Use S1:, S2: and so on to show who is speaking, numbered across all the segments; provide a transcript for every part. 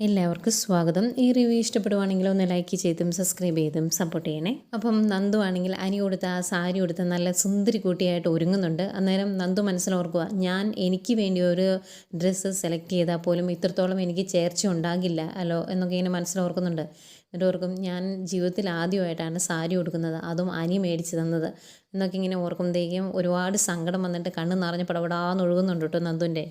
S1: എല്ലാവർക്കും സ്വാഗതം. ഈ റിവ്യൂ ഇഷ്ടപ്പെടുവാണെങ്കിൽ ഒന്ന് ലൈക്ക് ചെയ്തും സബ്സ്ക്രൈബ് ചെയ്തും സപ്പോർട്ട് ചെയ്യണേ. അപ്പം നന്ദു ആണെങ്കിൽ അനി കൊടുത്ത ആ സാരി കൊടുത്ത് നല്ല സുന്ദരി കുട്ടിയായിട്ട് ഒരുങ്ങുന്നുണ്ട്. അന്നേരം നന്ദു മനസ്സിലോർക്കുക, എനിക്ക് വേണ്ടി ഒരു ഡ്രസ്സ് സെലക്ട് ചെയ്താൽ പോലും ഇത്രത്തോളം എനിക്ക് ചേർച്ച ഉണ്ടാകില്ല അല്ലോ എന്നൊക്കെ ഇങ്ങനെ മനസ്സിലോർക്കുന്നുണ്ട്. എന്നിട്ട് ഓർക്കും, ഞാൻ ജീവിതത്തിൽ ആദ്യമായിട്ടാണ് സാരി കൊടുക്കുന്നത്, അതും അനി മേടിച്ച് തന്നത് എന്നൊക്കെ ഇങ്ങനെ ഓർക്കുമ്പോഴത്തേക്കും ഒരുപാട് സങ്കടം വന്നിട്ട് കണ്ണ് നിറഞ്ഞ് പടപടാന്ന് ഒഴുകുന്നുണ്ട് കേട്ടോ നന്ദുവിൻ്റെ.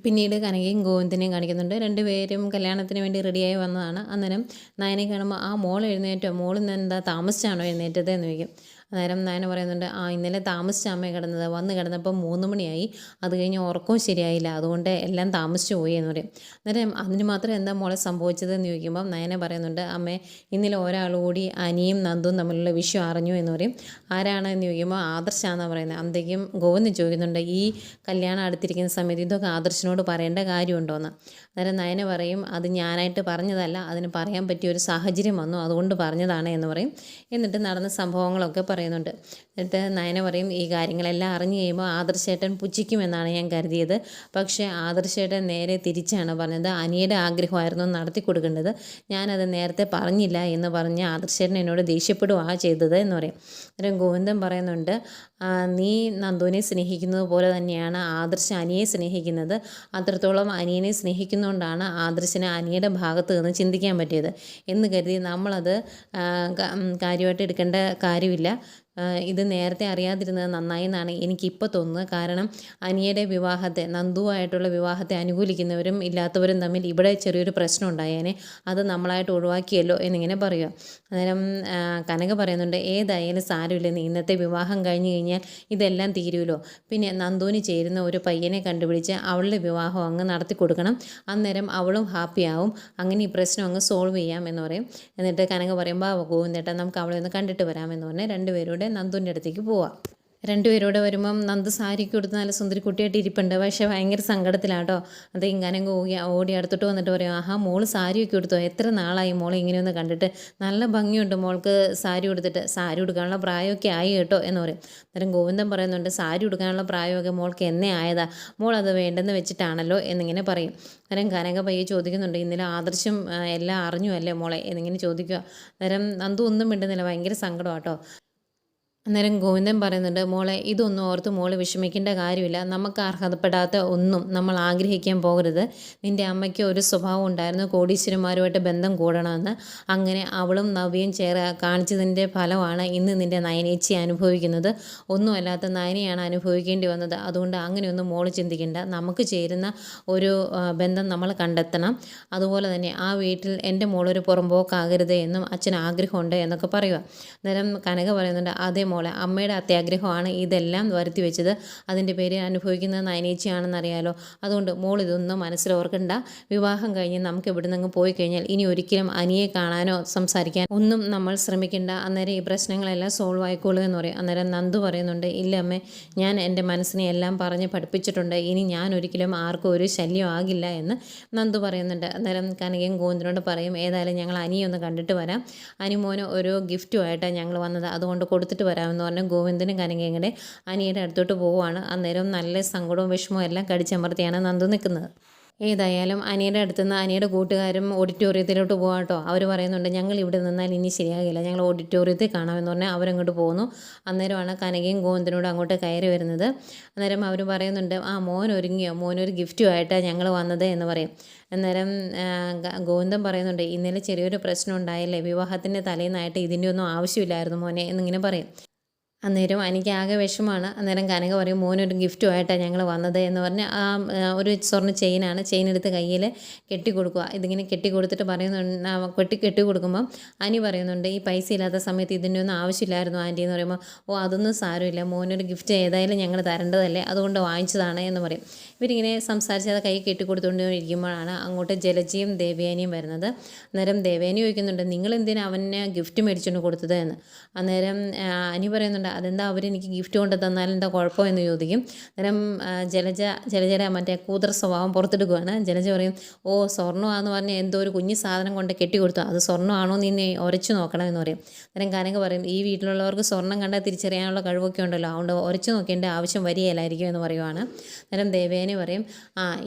S1: പിന്നീട് കനകയും ഗോവിന്ദനെയും കാണിക്കുന്നുണ്ട്. രണ്ടുപേരും കല്യാണത്തിന് വേണ്ടി റെഡിയായി വന്നതാണ്. അന്നേരം നയനെ കാണുമ്പോൾ, ആ മോൾ എഴുന്നേറ്റോ, മോളിന്ന് എന്താ താമസിച്ചാണോ എഴുന്നേറ്റത് എന്ന് ചോദിക്കും. അന്നേരം നയന പറയുന്നുണ്ട്, ഇന്നലെ താമസിച്ച അമ്മ കിടന്നത്, വന്ന് കിടന്നപ്പോൾ 3 മണിയായി, അത് കഴിഞ്ഞ് ഉറക്കവും ശരിയായില്ല, അതുകൊണ്ട് എല്ലാം താമസിച്ചു പോയി എന്ന് പറയും. അന്നേരം അതിന് മാത്രം എന്താ മോളെ സംഭവിച്ചതെന്ന് ചോദിക്കുമ്പം നയന പറയുന്നുണ്ട്, അമ്മേ ഇന്നലെ ഒരാൾ കൂടി അനിയും നന്ദും തമ്മിലുള്ള വിഷയം അറിഞ്ഞു എന്ന് പറയും. ആരാണ് എന്ന് ചോദിക്കുമ്പോൾ ആദർശാണെന്നാണ് പറയുന്നത്. അന്നേക്കും ഗോവിന്ദൻ ചോദിക്കുന്നുണ്ട്, ഈ കല്യാണം അടുത്തിരിക്കുന്ന സമയത്ത് ഇതൊക്കെ ആദർശനോട് പറയേണ്ട കാര്യമുണ്ടോയെന്ന്. അന്നേരം നയന പറയും, അത് ഞാനായിട്ട് പറഞ്ഞതല്ല, അതിന് പറയാൻ പറ്റിയ ഒരു സാഹചര്യം വന്നു, അതുകൊണ്ട് പറഞ്ഞതാണ് എന്ന് പറയും. എന്നിട്ട് നടന്ന സംഭവങ്ങളൊക്കെ പറയുന്നുണ്ട്. എന്നിട്ട് നയന പറയും, ഈ കാര്യങ്ങളെല്ലാം അറിഞ്ഞു കഴിയുമ്പോൾ ആദർശേട്ടൻ പുച്ഛിക്കുമെന്നാണ് ഞാൻ കരുതിയത്, പക്ഷേ ആദർശേട്ടൻ നേരെ തിരിച്ചാണ് പറഞ്ഞത്, അനിയുടെ ആഗ്രഹമായിരുന്നു നടത്തി കൊടുക്കേണ്ടത്, ഞാനത് നേരത്തെ പറഞ്ഞില്ല എന്ന് പറഞ്ഞ് ആദർശേട്ടൻ എന്നോട് ദേഷ്യപ്പെടുകയാണ് ചെയ്തത് എന്ന് പറയും. അന്നേരം ഗോവിന്ദൻ പറയുന്നുണ്ട്, നീ നന്ദുവിനെ സ്നേഹിക്കുന്നത് പോലെ തന്നെയാണ് ആദർശ് അനിയെ സ്നേഹിക്കുന്നത്, അത്രത്തോളം അനിയനെ സ്നേഹിക്കുന്നതുകൊണ്ടാണ് ആദർശിന് അനിയുടെ ഭാഗത്ത് നിന്ന് ചിന്തിക്കാൻ പറ്റിയത് എന്ന് കരുതി നമ്മളത് കാര്യമായിട്ട് എടുക്കേണ്ട കാര്യമില്ല. ഇത് നേരത്തെ അറിയാതിരുന്നത് നന്നായി എന്നാണ് എനിക്കിപ്പോൾ തോന്നുന്നത്. കാരണം അനിയുടെ വിവാഹത്തെ, നന്ദുവായിട്ടുള്ള വിവാഹത്തെ അനുകൂലിക്കുന്നവരും ഇല്ലാത്തവരും തമ്മിൽ ഇവിടെ ചെറിയൊരു പ്രശ്നം ഉണ്ടായേനെ, അത് നമ്മളായിട്ട് ഒഴിവാക്കിയല്ലോ എന്നിങ്ങനെ പറയുക. അന്നേരം കനക പറയുന്നുണ്ട്, ഏതായാലും സാരമില്ലെന്ന്, ഇന്നത്തെ വിവാഹം കഴിഞ്ഞ് കഴിഞ്ഞാൽ ഇതെല്ലാം തീരുമല്ലോ, പിന്നെ നന്ദുവിന് ചേരുന്ന ഒരു പയ്യനെ കണ്ടുപിടിച്ച് അവളുടെ വിവാഹം അങ്ങ് നടത്തി കൊടുക്കണം, അന്നേരം അവളും ഹാപ്പിയാവും, അങ്ങനെ ഈ പ്രശ്നം അങ്ങ് സോൾവ് ചെയ്യാം എന്ന് പറയും. എന്നിട്ട് കനക പറയുമ്പോൾ, ഗോവിന്ദേട്ടാ നമുക്ക് അവളെ ഒന്ന് കണ്ടിട്ട് വരാമെന്ന് പറഞ്ഞ് രണ്ടുപേരുടെ നന്ദുവിൻ്റെ അടുത്തേക്ക് പോവാം. രണ്ടുപേരോട് വരുമ്പം നന്ദു സാരിക്ക് കൊടുത്ത് നല്ല സുന്ദരി കുട്ടിയായിട്ട് ഇരിപ്പുണ്ട്, പക്ഷേ ഭയങ്കര സങ്കടത്തിലാട്ടോ. അത് ഇങ്ങനെ ഓടി അടുത്തിട്ട് വന്നിട്ട് പറയും, മോള് സാരിയൊക്കെ കൊടുത്തോ, എത്ര നാളായി മോളെ ഇങ്ങനെയൊന്ന് കണ്ടിട്ട്, നല്ല ഭംഗിയുണ്ട് മോൾക്ക് സാരി കൊടുത്തിട്ട്, സാരി ഉടുക്കാനുള്ള പ്രായമൊക്കെ ആയി കേട്ടോ എന്ന് പറയും. അന്നേരം ഗോവിന്ദൻ പറയുന്നുണ്ട്, സാരി ഉടുക്കാനുള്ള പ്രായമൊക്കെ മോൾക്ക് എന്നേ ആയതാ, മോൾ അത് വേണ്ടെന്ന് വെച്ചിട്ടാണല്ലോ എന്നിങ്ങനെ പറയും. അന്നേരം കനക പയ്യെ ചോദിക്കുന്നുണ്ട്, ഇന്നലെ ആദർശം എല്ലാം അറിഞ്ഞു അല്ലേ മോളെ എന്നിങ്ങനെ ചോദിക്കുക. അന്നേരം നന്ദു ഒന്നും മിണ്ടുന്നില്ല, ഭയങ്കര സങ്കടമാട്ടോ. അന്നേരം ഗോവിന്ദൻ പറയുന്നുണ്ട്, മോളെ ഇതൊന്നും ഓർത്ത് മോള് വിഷമിക്കേണ്ട കാര്യമില്ല, നമുക്ക് അർഹതപ്പെടാത്ത ഒന്നും നമ്മൾ ആഗ്രഹിക്കാൻ പോകരുത്. നിൻ്റെ അമ്മയ്ക്ക് ഒരു സ്വഭാവം ഉണ്ടായിരുന്നു, കോടീശ്വരന്മാരുമായിട്ട് ബന്ധം കൂടണമെന്ന്, അങ്ങനെ അവളും നവ്യയും കാണിച്ചതിൻ്റെ ഫലമാണ് ഇന്ന് നിൻ്റെ നയനേച്ചി അനുഭവിക്കുന്നത്, ഒന്നുമല്ലാത്ത നയനയാണ് അനുഭവിക്കേണ്ടി വന്നത്. അതുകൊണ്ട് അങ്ങനെയൊന്നും മോള് ചിന്തിക്കേണ്ട, നമുക്ക് ചേരുന്ന ഒരു ബന്ധം നമ്മൾ കണ്ടെത്തണം, അതുപോലെ തന്നെ ആ വീട്ടിൽ എൻ്റെ മോളൊരു പുറമ്പോക്കാകരുത് എന്നും അച്ഛന് ആഗ്രഹമുണ്ട് എന്നൊക്കെ പറയുക. അന്നേരം കനക പറയുന്നുണ്ട്, അതേ മോളെ, അമ്മയുടെ അത്യാഗ്രഹമാണ് ഇതെല്ലാം വരുത്തി വെച്ചത്, അതിൻ്റെ പേര് അനുഭവിക്കുന്നത് നയനേച്ചിയാണെന്നറിയാലോ, അതുകൊണ്ട് മോൾ ഇതൊന്നും മനസ്സിലോർക്കണ്ട, വിവാഹം കഴിഞ്ഞ് നമുക്ക് ഇവിടെ നിന്ന് പോയി കഴിഞ്ഞാൽ ഇനി ഒരിക്കലും അനിയെ കാണാനോ സംസാരിക്കാൻ ഒന്നും നമ്മൾ ശ്രമിക്കേണ്ട, അന്നേരം ഈ പ്രശ്നങ്ങളെല്ലാം സോൾവ് ആയിക്കോളൂ എന്ന് പറയും. അന്നേരം നന്ദു പറയുന്നുണ്ട്, ഇല്ല അമ്മേ, ഞാൻ എൻ്റെ മനസ്സിനെ എല്ലാം പറഞ്ഞ് പഠിപ്പിച്ചിട്ടുണ്ട്, ഇനി ഞാൻ ഒരിക്കലും ആർക്കും ഒരു ശല്യം ആകില്ല എന്ന് നന്ദു പറയുന്നുണ്ട്. അന്നേരം കനകയും ഗോവിന്ദനോട് പറയും, ഏതായാലും ഞങ്ങൾ അനിയെ ഒന്ന് കണ്ടിട്ട് വരാം, അനിമോന് ഒരു ഗിഫ്റ്റുമായിട്ടാണ് ഞങ്ങൾ വന്നത്, അതുകൊണ്ട് കൊടുത്തിട്ട് വരാമെന്ന് പറഞ്ഞ് ഗോവിന്ദനും കനകയും കൂടെ അനിയുടെ അടുത്തോട്ട് പോവുകയാണ്. അന്നേരം നല്ല സങ്കടവും വിഷമവും എല്ലാം കടിച്ചമർത്തിയാണ് നന്ദു നിൽക്കുന്നത്. ഏതായാലും അനിയുടെ അടുത്തുനിന്ന് അനിയുടെ കൂട്ടുകാരും ഓഡിറ്റോറിയത്തിലോട്ട് പോകാം കേട്ടോ. അവർ പറയുന്നുണ്ട്, ഞങ്ങൾ ഇവിടെ നിന്നാൽ ഇനി ശരിയാകില്ല, ഞങ്ങൾ ഓഡിറ്റോറിയത്തിൽ കാണാമെന്ന് പറഞ്ഞാൽ അവരങ്ങോട്ട് പോകുന്നു. അന്നേരമാണ് കനകയും ഗോവിന്ദനോട് അങ്ങോട്ട് കയറി വരുന്നത്. അന്നേരം അവർ പറയുന്നുണ്ട്, മോൻ ഒരുങ്ങിയോ, മോനൊരു ഗിഫ്റ്റുമായിട്ടാണ് ഞങ്ങൾ വന്നത് എന്ന് പറയും. അന്നേരം ഗോവിന്ദൻ പറയുന്നുണ്ട്, ഇന്നലെ ചെറിയൊരു പ്രശ്നം ഉണ്ടായില്ലേ, വിവാഹത്തിൻ്റെ തലേന്നായിട്ട് ഇതിൻ്റെ ഒന്നും ആവശ്യമില്ലായിരുന്നു മോനെ എന്നിങ്ങനെ പറയും. അന്നേരം എനിക്ക് ആകെ വിഷമമാണ്. അന്നേരം കനക പറയും, മോനൊരു ഗിഫ്റ്റുമായിട്ടാണ് ഞങ്ങൾ വന്നത് എന്ന് പറഞ്ഞ് ഒരു സ്വർണ്ണ ചെയിനാണ്, ചെയിനെടുത്ത് കയ്യിൽ കെട്ടിക്കൊടുക്കുക. ഇതിങ്ങനെ കെട്ടിക്കൊടുത്തിട്ട് പറയുന്നുണ്ട്, കെട്ടി കൊടുക്കുമ്പം അനി പറയുന്നുണ്ട്, ഈ പൈസ ഇല്ലാത്ത സമയത്ത് ഇതിൻ്റെ ഒന്നും ആവശ്യമില്ലായിരുന്നു ആൻറ്റി എന്ന് പറയുമ്പോൾ, അതൊന്നും സാരമില്ല, മോനൊരു ഗിഫ്റ്റ് ഏതായാലും ഞങ്ങൾ തരേണ്ടതല്ലേ, അതുകൊണ്ട് വാങ്ങിച്ചതാണ് എന്ന് പറയും. ഇവരിങ്ങനെ സംസാരിച്ച് അത് കൈ കെട്ടിക്കൊടുത്തുകൊണ്ടിരിക്കുമ്പോഴാണ് അങ്ങോട്ട് ജലജയും ദേവയാനിയും വരുന്നത്. അന്നേരം ദേവയാനി ചോദിക്കുന്നുണ്ട്, നിങ്ങൾ എന്തിനാ അവന് ഗിഫ്റ്റ് മേടിച്ചുകൊണ്ട് കൊടുത്തത് എന്ന്. അന്നേരം അനി പറയുന്നുണ്ട്, പറയുന്നുണ്ട് അതെന്താ അവരെനിക്ക് ഗിഫ്റ്റ് കൊണ്ട് തന്നാൽ എന്താ കുഴപ്പമെന്ന് ചോദിക്കും. അന്നേരം ജലജയുടെ മറ്റേ കൂതറ സ്വഭാവം പുറത്തെടുക്കുകയാണ്. ജലജ പറയും, ഓ സ്വർണ്ണമാണെന്ന് പറഞ്ഞ് എന്തോ ഒരു കുഞ്ഞു സാധനം കൊണ്ട് കെട്ടിക്കൊടുത്തു, അത് സ്വർണ്ണമാണോ നിന്നെ ഉരച്ചു നോക്കണമെന്ന് പറയും. അന്നേരം കനക പറയും, ഈ വീട്ടിലുള്ളവർക്ക് സ്വർണ്ണം കണ്ടാൽ തിരിച്ചറിയാനുള്ള കഴിവൊക്കെ ഉണ്ടല്ലോ, അതുകൊണ്ട് ഉരച്ചു നോക്കേണ്ട ആവശ്യം വരികയില്ലായിരിക്കും എന്ന് പറയുവാണ്. അന്നേരം ദേവയാനി പറയും,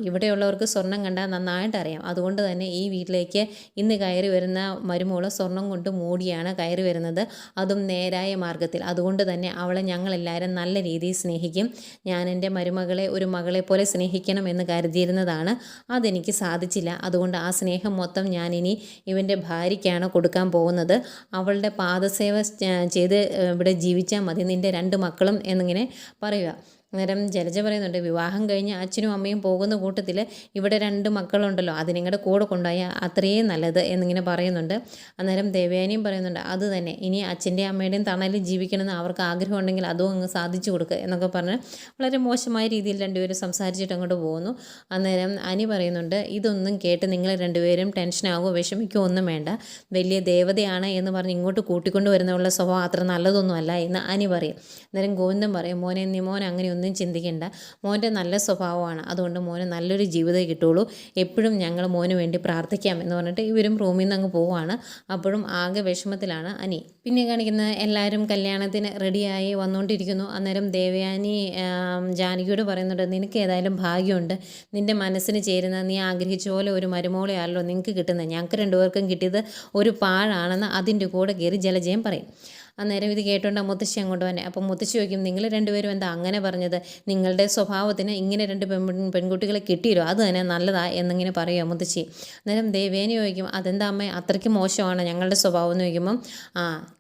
S1: ഇവിടെയുള്ളവർക്ക് സ്വർണ്ണം കണ്ടാൽ നന്നായിട്ട് അറിയാം, അതുകൊണ്ട് തന്നെ ഈ വീട്ടിലേക്ക് ഇന്ന് കയറി വരുന്ന മരുമോള് സ്വർണ്ണം കൊണ്ട് മൂടിയാണ് കയറി വരുന്നത്, അതും നേരായ മാർഗ്ഗത്തിൽ. അതുകൊണ്ട് തന്നെ അവളെ ഞങ്ങളെല്ലാവരും നല്ല രീതിയിൽ സ്നേഹിക്കും. ഞാൻ എൻ്റെ മരുമകളെ ഒരു മകളെ പോലെ സ്നേഹിക്കണം എന്ന് കരുതിയിരുന്നതാണ്, അതെനിക്ക് സാധിച്ചില്ല. അതുകൊണ്ട് ആ സ്നേഹം മൊത്തം ഞാനിനി ഇവൻ്റെ ഭാര്യയ്ക്കാണ് കൊടുക്കാൻ പോകുന്നത്. അവളുടെ പാദസേവ ചെയ്ത് ഇവിടെ ജീവിച്ചാൽ മതി നിൻ്റെ 2 മക്കളും എന്നിങ്ങനെ പറയുക. അന്നേരം ജലജ പറയുന്നുണ്ട്, വിവാഹം കഴിഞ്ഞ് അച്ഛനും അമ്മയും പോകുന്ന കൂട്ടത്തിൽ ഇവിടെ 2 മക്കളുണ്ടല്ലോ, അത് നിങ്ങളുടെ കൂടെ കൊണ്ടുപോയാൽ അത്രയും നല്ലത് എന്നിങ്ങനെ പറയുന്നുണ്ട്. അന്നേരം ദേവയാനിയും പറയുന്നുണ്ട്, അത് തന്നെ, ഇനി അച്ഛൻ്റെയും അമ്മയുടെയും തണലിൽ ജീവിക്കണമെന്ന് അവർക്ക് ആഗ്രഹം ഉണ്ടെങ്കിൽ അതും അങ്ങ് സാധിച്ചു കൊടുക്കുക എന്നൊക്കെ പറഞ്ഞ് വളരെ മോശമായ രീതിയിൽ രണ്ടുപേരും സംസാരിച്ചിട്ട് അങ്ങോട്ട് പോകുന്നു. അന്നേരം അനി പറയുന്നുണ്ട്, ഇതൊന്നും കേട്ട് നിങ്ങൾ രണ്ടുപേരും ടെൻഷനാകുമോ വിഷമിക്കുകയോ ഒന്നും വേണ്ട, വലിയ ദേവതയാണ് എന്ന് പറഞ്ഞ് ഇങ്ങോട്ട് കൂട്ടിക്കൊണ്ട് വരുന്നവളുടെ സ്വഭാവം അത്ര നല്ലതൊന്നുമല്ല എന്ന് അനി പറയും. അന്നേരം ഗോവിന്ദൻ പറയും, മോനെ നീ മോൻ അങ്ങനെയൊന്നും ചിന്തിക്കേണ്ട, മോൻ്റെ നല്ല സ്വഭാവമാണ്, അതുകൊണ്ട് മോന് നല്ലൊരു ജീവിതം കിട്ടുള്ളൂ, എപ്പോഴും ഞങ്ങൾ മോന് വേണ്ടി പ്രാർത്ഥിക്കാം എന്ന് പറഞ്ഞിട്ട് ഇവരും റൂമിൽ നിന്ന് അങ്ങ് പോവുകയാണ്. അപ്പോഴും ആകെ വിഷമത്തിലാണ് അനി. പിന്നെ കാണിക്കുന്ന എല്ലാവരും കല്യാണത്തിന് റെഡിയായി വന്നുകൊണ്ടിരിക്കുന്നു. അന്നേരം ദേവയാനി ജാനകിയോട് പറയുന്നുണ്ട്, നിനക്ക് ഏതായാലും ഭാഗ്യമുണ്ട്, നിൻ്റെ മനസ്സിന് ചേരുന്ന നീ ആഗ്രഹിച്ച പോലെ ഒരു മരുമോളെയാണല്ലോ നിങ്ങൾക്ക് കിട്ടുന്നത്, ഞങ്ങൾക്ക് 2 പേർക്കും കിട്ടിയത് ഒരു പാഴാണെന്ന് അതിൻ്റെ കൂടെ കയറി ജലജയം പറയും. അന്നേരം ഇത് കേട്ടോണ്ട് മുത്തശ്ശി അങ്ങോട്ട് വന്നെ. അപ്പം മുത്തശ്ശി ചോദിക്കും, നിങ്ങൾ 2 പേരും എന്താ അങ്ങനെ പറഞ്ഞത്, നിങ്ങളുടെ സ്വഭാവത്തിന് ഇങ്ങനെ 2 പെൺകുട്ടികളെ കിട്ടിയല്ലോ, അത് തന്നെ നല്ലതാ എന്നിങ്ങനെ പറയുമോ മുത്തശ്ശി. അന്നേരം ദേവേനി ചോദിക്കും, അതെന്താ അമ്മ അത്രയ്ക്ക് മോശമാണ് ഞങ്ങളുടെ സ്വഭാവം എന്ന് ചോദിക്കുമ്പം,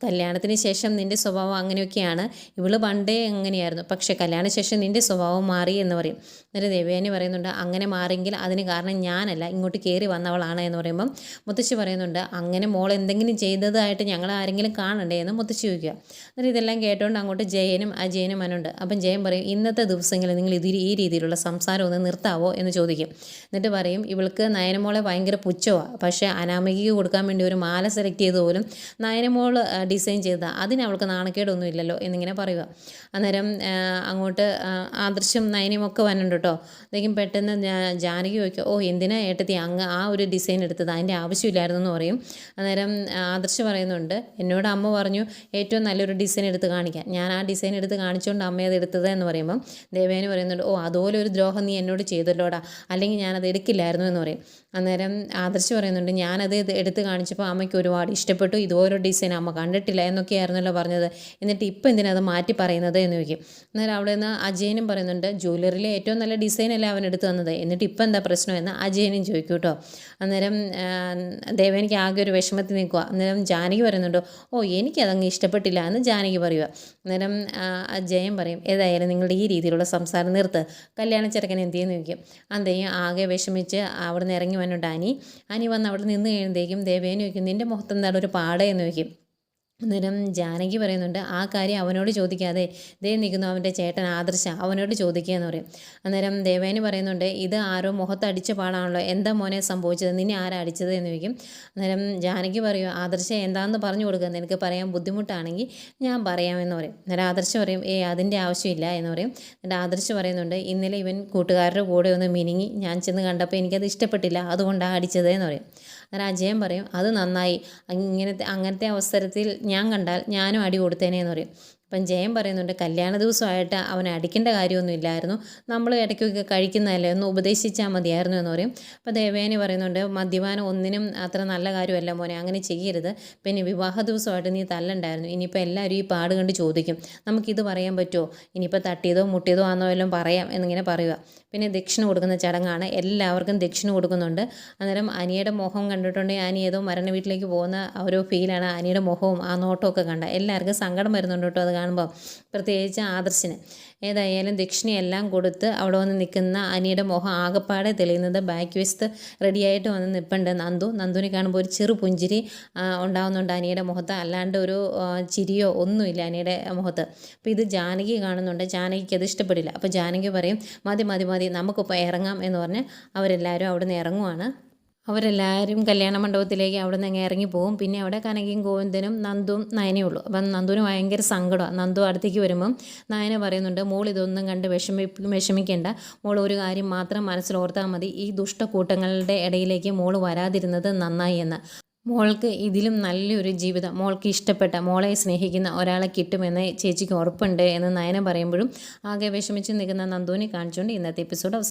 S1: കല്യാണത്തിന് ശേഷം നിൻ്റെ സ്വഭാവം അങ്ങനെയൊക്കെയാണ്, ഇവള് പണ്ടേ എങ്ങനെയായിരുന്നു, പക്ഷേ കല്യാണ ശേഷം നിൻ്റെ സ്വഭാവം മാറി എന്ന് പറയും. അന്നേരം ദേവയാനി പറയുന്നുണ്ട്, അങ്ങനെ മാറിയെങ്കിൽ അതിന് കാരണം ഞാനല്ല, ഇങ്ങോട്ട് കയറി വന്നവളാണ് എന്ന് പറയുമ്പം മുത്തശ്ശി പറയുന്നുണ്ട്, അങ്ങനെ മോൾ എന്തെങ്കിലും ചെയ്തതായിട്ട് ഞങ്ങൾ ആരെങ്കിലും കാണണ്ടേ എന്ന് മുത്തശ്ശി ചോദിക്കുക. എന്നിട്ട് ഇതെല്ലാം കേട്ടുകൊണ്ട് അങ്ങോട്ട് ജയനും അജയനും അനുണ്ട്. അപ്പം ജയൻ പറയും, ഇന്നത്തെ ദിവസങ്ങളിൽ നിങ്ങൾ ഈ രീതിയിലുള്ള സംസാരം ഒന്ന് നിർത്താവോ എന്ന് ചോദിക്കും. എന്നിട്ട് പറയും, ഇവൾക്ക് നയനമോളെ ഭയങ്കര പുച്ഛമാണ്, പക്ഷേ അനാമികയ്ക്ക് കൊടുക്കാൻ വേണ്ടി ഒരു മാല സെലക്ട് ചെയ്ത് പോലും നയനമോൾ ഡിസൈൻ ചെയ്തതാണ്, അതിന് അവൾക്ക് നാണക്കേടൊന്നും ഇല്ലല്ലോ എന്നിങ്ങനെ പറയുക. അന്നേരം അങ്ങോട്ട് ആദർശം നയനയും ഒക്കെ വന്നുണ്ട് കേട്ടോ. അതൊക്കെ പെട്ടെന്ന് ജാനകി ചോദിക്കുക, ഓ എന്തിനാ ഏട്ടത്തി അങ്ങ് ആ ഒരു ഡിസൈൻ എടുത്തത്, അതിൻ്റെ ആവശ്യമില്ലായിരുന്നു എന്ന് പറയും. അന്നേരം ആദർശ് പറയുന്നുണ്ട്, എന്നോട് അമ്മ പറഞ്ഞു ഏറ്റവും നല്ലൊരു ഡിസൈൻ എടുത്ത് കാണിക്കാൻ, ഞാൻ ആ ഡിസൈൻ എടുത്ത് കാണിച്ചുകൊണ്ട് അമ്മ അത് എടുത്തത് എന്ന് പറയുമ്പം ദേവേനി പറയുന്നുണ്ട്, ഓ അതുപോലെ ഒരു ദ്രോഹം നീ എന്നോട് ചെയ്തല്ലോടാ, അല്ലെങ്കിൽ ഞാനത് എടുക്കില്ലായിരുന്നു എന്ന് പറയും. അന്നേരം ആദർശ് പറയുന്നുണ്ട്, ഞാനത് എടുത്ത് കാണിച്ചപ്പോൾ അമ്മയ്ക്ക് ഒരുപാട് ഇഷ്ടപ്പെട്ടു, ഇതുപോലൊരു ഡിസൈൻ അമ്മ കണ്ടിട്ടില്ല എന്നൊക്കെയായിരുന്നല്ലോ പറഞ്ഞത്, എന്നിട്ട് ഇപ്പം എന്തിനാ അത് മാറ്റി പറയുന്നത് എന്ന് ചോദിക്കും. അന്നേരം അവിടെ നിന്ന് അജയനും പറയുന്നുണ്ട്, ജ്വല്ലറിയിലെ ഏറ്റവും നല്ല ഡിസൈനല്ലേ അവൻ എടുത്ത് തന്നത്, എന്നിട്ട് ഇപ്പം എന്താ പ്രശ്നം എന്ന് അജയനും ചോദിക്കും കേട്ടോ. അന്നേരം ദേവേനിക്ക് ആകെ ഒരു വിഷമത്തിൽ നിൽക്കുക. അന്നേരം ജാനകി പറയുന്നുണ്ട്, ഓ എനിക്കതങ്ങ് ഇഷ്ടപ്പെട്ടില്ല എന്ന് ജാനകി പറയുക. അന്നേരം ജയൻ പറയും, ഏതായാലും നിങ്ങളുടെ ഈ രീതിയിലുള്ള സംസാരം നിർത്ത്, കല്യാണ ചെറുക്കൻ എന്ത് ചെയ്യുന്നു ചോദിക്കും. അന്തേയും ആകെ വിഷമിച്ച് അവിടെ നിന്ന് ഇറങ്ങി വന്നുണ്ട് അനി വന്ന് അവിടെ നിന്ന് കഴിയുമ്പോഴേക്കും ദേവേനി ചോദിക്കും, നിൻ്റെ മുഖത്ത് എന്താണ് ഒരു പാട എന്ന് ചോദിക്കും. അന്നേരം ജാനകി പറയുന്നുണ്ട്, ആ കാര്യം അവനോട് ചോദിക്കാതെ ദേ നിൽക്കുന്നു അവൻ്റെ ചേട്ടൻ ആദർശ, അവനോട് ചോദിക്കുക എന്ന് പറയും. അന്നേരം ദേവേനി പറയുന്നുണ്ട്, ഇത് ആരോ മുഖത്ത് അടിച്ച പാടാണല്ലോ, എന്താ മോനെ സംഭവിച്ചത്, നിന്നെ ആരാ അടിച്ചത് എന്ന് ചോദിക്കും. അന്നേരം ജാനകി പറയും, ആദർശ എന്താണെന്ന് പറഞ്ഞു കൊടുക്കുക, നിനക്ക് പറയാൻ ബുദ്ധിമുട്ടാണെങ്കിൽ ഞാൻ പറയാമെന്ന് പറയും. അന്നേരം ആദർശ പറയും, അതിൻ്റെ ആവശ്യമില്ല എന്ന് പറയും. എന്നിട്ട് ആദർശ പറയുന്നുണ്ട്, ഇന്നലെ ഇവൻ കൂട്ടുകാരുടെ കൂടെ ഒന്ന് മിനിങ്ങി, ഞാൻ ചെന്ന് കണ്ടപ്പോൾ എനിക്കത് ഇഷ്ടപ്പെട്ടില്ല, അതുകൊണ്ടാണ് അടിച്ചത് എന്ന് പറയും. അന്നേരം അജയൻ പറയും, അത് നന്നായി, അങ്ങനത്തെ അവസരത്തിൽ ഞാൻ കണ്ടാൽ ഞാനും അടി കൊടുത്തേനെ എന്ന് പറയും. അപ്പം ജയൻ പറയുന്നുണ്ട്, കല്യാണ ദിവസമായിട്ട് അവനെ അടിക്കേണ്ട കാര്യമൊന്നും ഇല്ലായിരുന്നു, നമ്മൾ ഇടയ്ക്കൊക്കെ കഴിക്കുന്നതല്ലേ, ഒന്ന് ഉപദേശിച്ചാൽ മതിയായിരുന്നു എന്ന് പറയും. അപ്പോൾ ദേവേനി പറയുന്നുണ്ട്, മദ്യപാനം ഒന്നിനും അത്ര നല്ല കാര്യമല്ല മോനെ, അങ്ങനെ ചെയ്യരുത്, പിന്നെ വിവാഹ ദിവസമായിട്ട് നീ തല്ലണ്ടായിരുന്നു, ഇനിയിപ്പോൾ എല്ലാവരും ഈ പാട് കണ്ട് ചോദിക്കും, നമുക്കിത് പറയാൻ പറ്റുമോ, ഇനിയിപ്പോൾ തട്ടിയതോ മുട്ടിയതോ ആണെന്നോ എല്ലാം പറയാം എന്നിങ്ങനെ പറയുക. പിന്നെ ദക്ഷിണ കൊടുക്കുന്ന ചടങ്ങാണ്, എല്ലാവർക്കും ദക്ഷിണ കൊടുക്കുന്നുണ്ട്. അന്നേരം അനിയുടെ മുഖം കണ്ടിട്ടുണ്ടെങ്കിൽ അനി ഏതോ മരണ വീട്ടിലേക്ക് പോകുന്ന ഒരു ഫീലാണ്, അനിയുടെ മുഖവും ആ നോട്ടമൊക്കെ കണ്ട എല്ലാവർക്കും സങ്കടം വരുന്നുണ്ട് കേട്ടോ അത് കാണുമ്പോൾ, പ്രത്യേകിച്ച് ആദർശിന്. ഏതായാലും ദക്ഷിണയെല്ലാം കൊടുത്ത് അവിടെ വന്ന് നിൽക്കുന്ന അനിയുടെ മുഖം ആകപ്പാടെ തെളിയുന്നത് ബാക്ക് വശത്ത് റെഡിയായിട്ട് വന്ന് നിൽപ്പുണ്ട് നന്ദുവിനെ കാണുമ്പോൾ ഒരു ചെറു പുഞ്ചിരി ഉണ്ടാകുന്നുണ്ട് അനിയുടെ മുഖത്ത്, അല്ലാണ്ട് ഒരു ചിരിയോ ഒന്നുമില്ല അനിയുടെ മുഖത്ത്. അപ്പോൾ ഇത് ജാനകി കാണുന്നുണ്ട്, ജാനകിക്ക് അത് ഇഷ്ടപ്പെടില്ല. അപ്പോൾ ജാനകി പറയും, മതി മതി മതി നമുക്കിപ്പോൾ ഇറങ്ങാം എന്ന് പറഞ്ഞ് അവരെല്ലാവരും അവിടെ നിന്ന് ഇറങ്ങുവാണ്. അവരെല്ലാവരും കല്യാണ മണ്ഡപത്തിലേക്ക് അവിടെ നിന്ന് അങ്ങ് ഇറങ്ങി പോകും. പിന്നെ അവിടെ കനകയും ഗോവിന്ദനും നന്ദുവും നയനേ ഉള്ളൂ. അപ്പം നന്ദുവിന് ഭയങ്കര സങ്കടമാണ്. നന്ദു അടുത്തേക്ക് വരുമ്പം നയന പറയുന്നുണ്ട്, മോൾ ഇതൊന്നും കണ്ട് വിഷമിക്കേണ്ട, മോൾ ഒരു കാര്യം മാത്രം മനസ്സിലോർത്താൽ മതി, ഈ ദുഷ്ടക്കൂട്ടങ്ങളുടെ ഇടയിലേക്ക് മോൾ വരാതിരുന്നത് നന്നായി എന്ന്. മോൾക്ക് ഇതിലും നല്ലൊരു ജീവിതം, മോൾക്ക് ഇഷ്ടപ്പെട്ട, മോളെ സ്നേഹിക്കുന്ന ഒരാളെ കിട്ടുമെന്ന് ചേച്ചിക്ക് ഉറപ്പുണ്ട് എന്ന് നയന പറയുമ്പോഴും ആകെ വിഷമിച്ച് നിൽക്കുന്ന നന്ദുവിനെ കാണിച്ചുകൊണ്ട് ഇന്നത്തെ എപ്പിസോഡ്